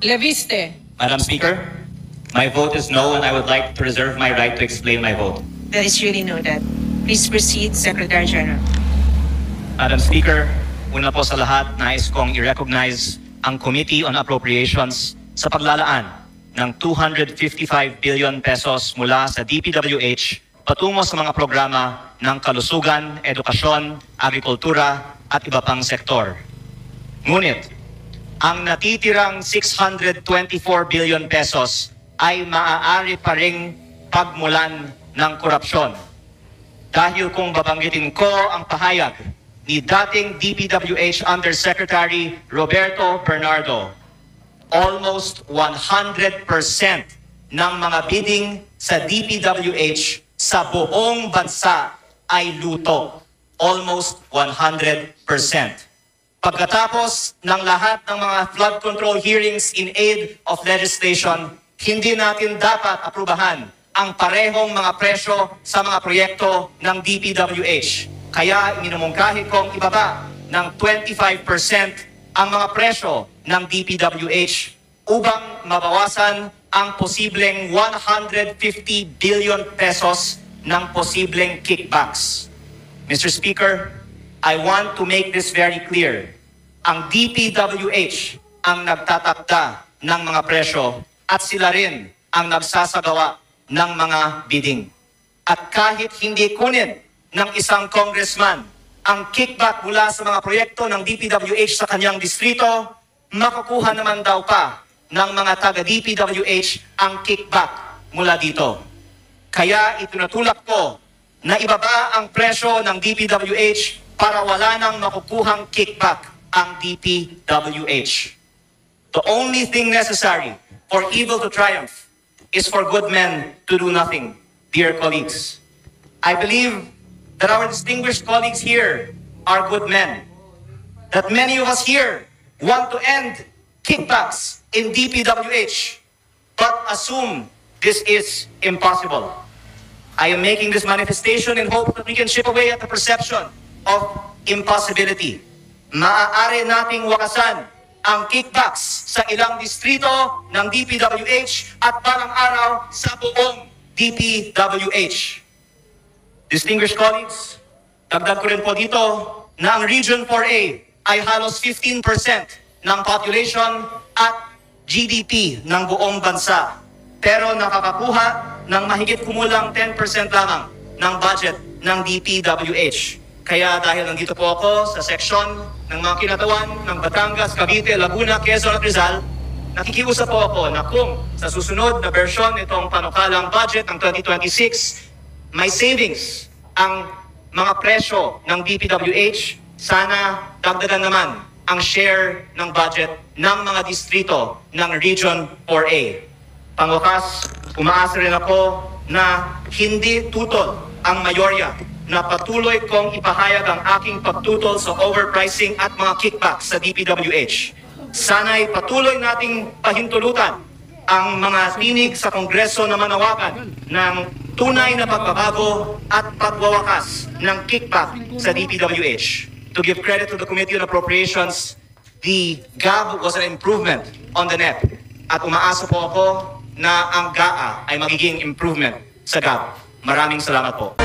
Leviste. Madam Speaker, my vote is no, and I would like to reserve my right to explain my vote. That is really noted. Please proceed, Secretary General. Madam Speaker, una po sa lahat, nais kong i-recognize ang Committee on Appropriations sa paglalaan ng 255 billion pesos mula sa DPWH patungo sa mga programa ng kalusugan, edukasyon, agrikultura at iba pang sektor. Ngunit, ang natitirang 624 billion pesos ay maaari pa ring pagmulan ng korupsyon. Dahil kung babanggitin ko ang pahayag ni dating DPWH Undersecretary Roberto Bernardo, almost 100% ng mga bidding sa DPWH sa buong bansa ay luto. Almost 100%. Pagkatapos ng lahat ng mga flood control hearings in aid of legislation, hindi natin dapat aprubahan ang parehong mga presyo sa mga proyekto ng DPWH. Kaya minumungkahi kong ibaba ng 25% ang mga presyo ng DPWH upang mabawasan ang posibleng 150 billion pesos ng posibleng kickbacks. Mr. Speaker, I want to make this very clear. Ang DPWH ang nagtatakda ng mga presyo at sila rin ang nagsasagawa ng mga bidding. At kahit hindi kunin ng isang congressman ang kickback mula sa mga proyekto ng DPWH sa kanyang distrito, makukuha naman daw pa ng mga taga-DPWH ang kickback mula dito. Kaya itinutulak ko na ibaba ang presyo ng DPWH para wala nang makukuhang kickback ang DPWH. The only thing necessary for evil to triumph is for good men to do nothing, dear colleagues. I believe that our distinguished colleagues here are good men. That many of us here want to end kickbacks in DPWH, but assume this is impossible. I am making this manifestation in hope that we can chip away at the perception of impossibility. Maaari nating wakasan ang kickbacks sa ilang distrito ng DPWH at balang araw sa buong DPWH. Distinguished colleagues, dagdag ko rin po dito na ang Region 4A ay halos 15% ng population at GDP ng buong bansa. Pero nakakakuha ng mahigit kumulang 10% lamang ng budget ng DPWH. Kaya dahil nandito po ako sa seksyon ng mga kinatawan ng Batangas, Cavite, Laguna, Quezon at Rizal, nakikiusap po ako na kung sa susunod na bersyon itong panukalang budget ng 2026, may savings ang mga presyo ng DPWH, sana dagdagan naman ang share ng budget ng mga distrito ng Region 4A. Pangwakas, umaasa rin ako na hindi tutol ang mayorya na patuloy kong ipahayag ang aking pagtutol sa overpricing at mga kickbacks sa DPWH. Sana'y patuloy nating pahintulutan ang mga tinig sa Kongreso na manawagan ng tunay na pagbabago at pagwawakas ng kickback sa DPWH. To give credit to the Committee on Appropriations, the GAB was an improvement on the NEP. At umaasa po ako na ang GAA ay magiging improvement sa GAB. Maraming salamat po.